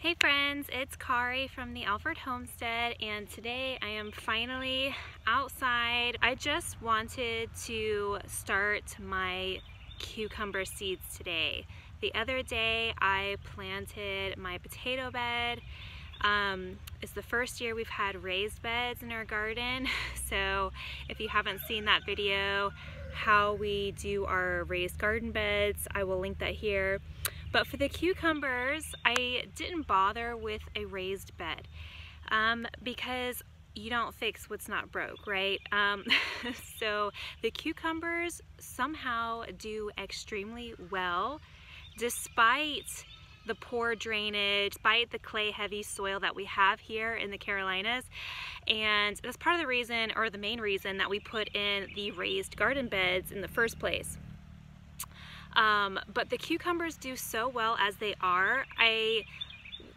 Hey friends, it's Kari from the Alford Homestead, and today I am finally outside. I just wanted to start my cucumber seeds today. The other day I planted my potato bed. It's the first year we've had raised beds in our garden, so if you haven't seen that video, how we do our raised garden beds, I will link that here. But for the cucumbers, I didn't bother with a raised bed because you don't fix what's not broke, right? So the cucumbers somehow do extremely well despite the poor drainage, despite the clay heavy soil that we have here in the Carolinas. And that's part of the reason, or the main reason, that we put in the raised garden beds in the first place. But the cucumbers do so well as they are.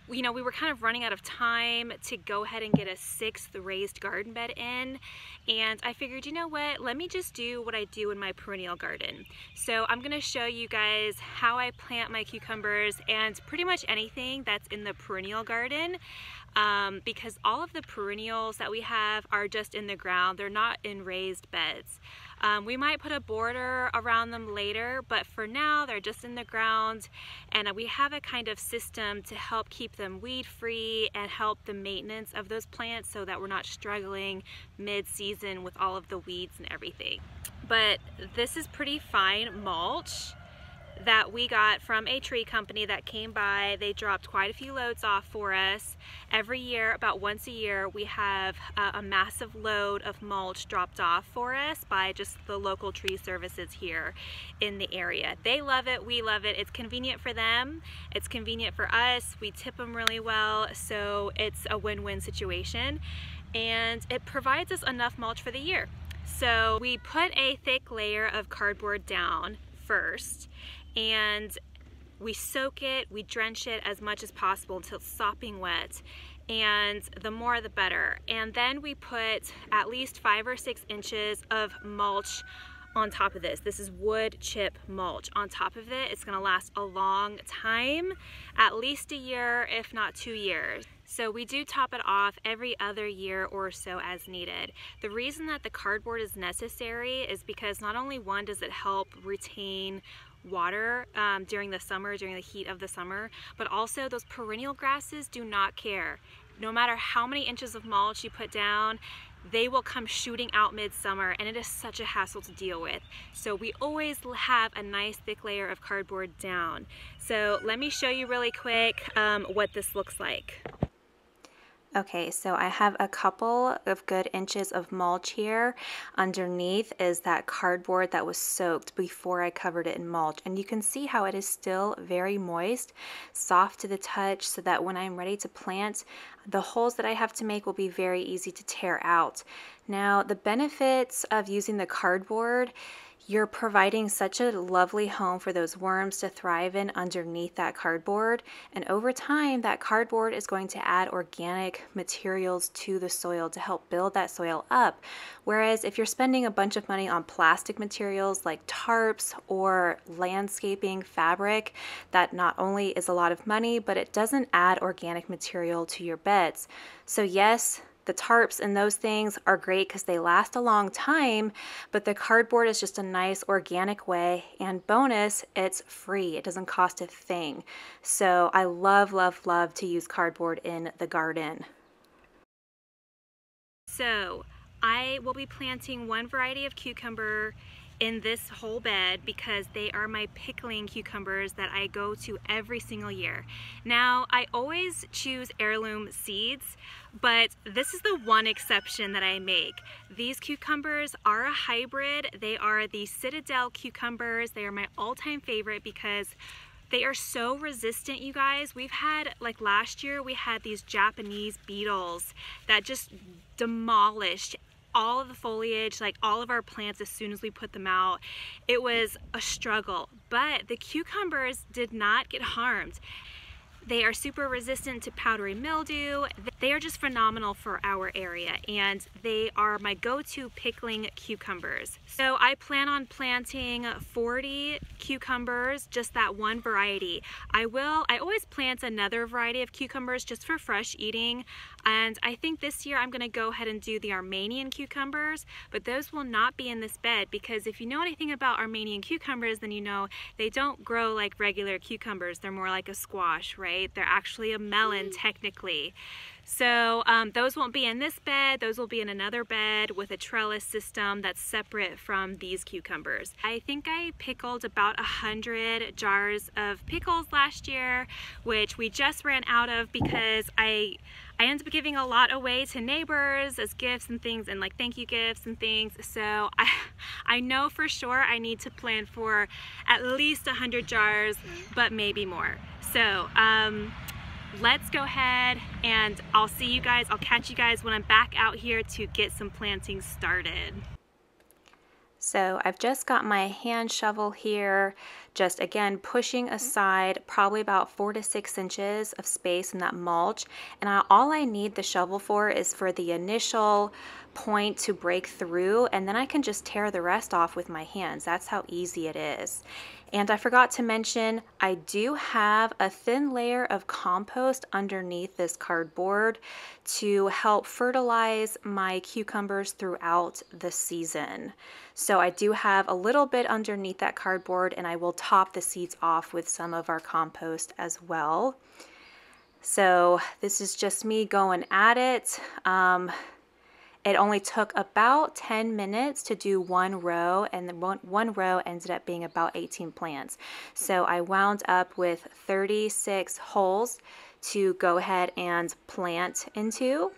We were kind of running out of time to go ahead and get a 6th raised garden bed in, and I figured, you know what, let me just do what I do in my perennial garden. So I'm going to show you guys how I plant my cucumbers and pretty much anything that's in the perennial garden, because all of the perennials that we have are just in the ground. They're not in raised beds. We might put a border around them later, but for now they're just in the ground, and we have a kind of system to help keep them weed free and help the maintenance of those plants so that we're not struggling mid-season with all of the weeds and everything. But this is pretty fine mulch that we got from a tree company that came by. They dropped quite a few loads off for us. Every year, about once a year, we have a massive load of mulch dropped off for us by just the local tree services here in the area. They love it, we love it. It's convenient for them, it's convenient for us. We tip them really well, so it's a win-win situation, and it provides us enough mulch for the year. So we put a thick layer of cardboard down first, and we soak it, we drench it as much as possible until it's sopping wet, and the more the better. And then we put at least 5 or 6 inches of mulch on top of this. This is wood chip mulch on top of it. It's gonna last a long time, at least a year, if not 2 years. So we do top it off every other year or so as needed. The reason that the cardboard is necessary is because not only one, does it help retain water during the summer, during the heat of the summer, but also those perennial grasses do not care. No matter how many inches of mulch you put down, they will come shooting out midsummer, and it is such a hassle to deal with. So we always have a nice thick layer of cardboard down. So let me show you really quick what this looks like. Okay, so I have a couple of good inches of mulch here. Underneath is that cardboard that was soaked before I covered it in mulch. And you can see how it is still very moist, soft to the touch, so that when I'm ready to plant, the holes that I have to make will be very easy to tear out. Now, the benefits of using the cardboard: you're providing such a lovely home for those worms to thrive in underneath that cardboard, and over time that cardboard is going to add organic materials to the soil to help build that soil up. Whereas if you're spending a bunch of money on plastic materials like tarps or landscaping fabric, that not only is a lot of money, but it doesn't add organic material to your beds. So yes, the tarps and those things are great because they last a long time, but the cardboard is just a nice organic way, and bonus, it's free. It doesn't cost a thing. So I love, love, love to use cardboard in the garden. So I will be planting one variety of cucumber in this whole bed because they are my pickling cucumbers that I go to every single year. Now, I always choose heirloom seeds, but this is the one exception that I make. These cucumbers are a hybrid. They are the Citadel cucumbers. They are my all-time favorite because they are so resistant, you guys. We've had, like last year, we had these Japanese beetles that just demolished all of the foliage, like all of our plants as soon as we put them out. It was a struggle, but the cucumbers did not get harmed. They are super resistant to powdery mildew. They are just phenomenal for our area, and they are my go-to pickling cucumbers. So I plan on planting 40 cucumbers, just that one variety. I always plant another variety of cucumbers just for fresh eating, and I think this year I'm going to go ahead and do the Armenian cucumbers, but those will not be in this bed, because if you know anything about Armenian cucumbers, then you know they don't grow like regular cucumbers. They're more like a squash, right? They're actually a melon technically. So those won't be in this bed. Those will be in another bed with a trellis system that's separate from these cucumbers. I think I pickled about 100 jars of pickles last year, which we just ran out of because I ended up giving a lot away to neighbors as gifts and things, and like thank you gifts and things. So I know for sure I need to plan for at least 100 jars, but maybe more. So let's go ahead and I'll catch you guys when I'm back out here to get some planting started. So I've just got my hand shovel here, just again pushing aside probably about 4 to 6 inches of space in that mulch, and all I need the shovel for is for the initial point to break through, and then I can just tear the rest off with my hands. That's how easy it is. And I forgot to mention, I do have a thin layer of compost underneath this cardboard to help fertilize my cucumbers throughout the season. So I do have a little bit underneath that cardboard, and I will top the seeds off with some of our compost as well. So this is just me going at it. It only took about 10 minutes to do one row, and the one row ended up being about 18 plants. So I wound up with 36 holes to go ahead and plant into.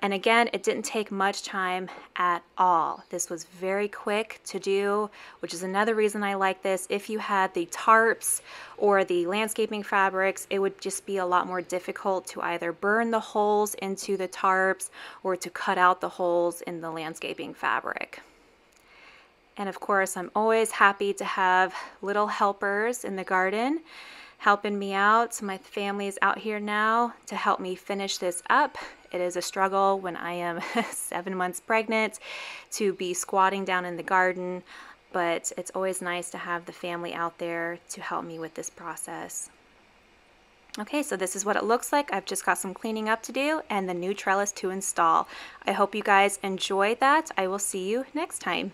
And again, it didn't take much time at all. This was very quick to do, which is another reason I like this. If you had the tarps or the landscaping fabrics, it would just be a lot more difficult to either burn the holes into the tarps or to cut out the holes in the landscaping fabric. And of course, I'm always happy to have little helpers in the garden helping me out. So my family is out here now to help me finish this up. It is a struggle when I am 7 months pregnant to be squatting down in the garden, but it's always nice to have the family out there to help me with this process. Okay, so this is what it looks like. I've just got some cleaning up to do and the new trellis to install. I hope you guys enjoy that. I will see you next time.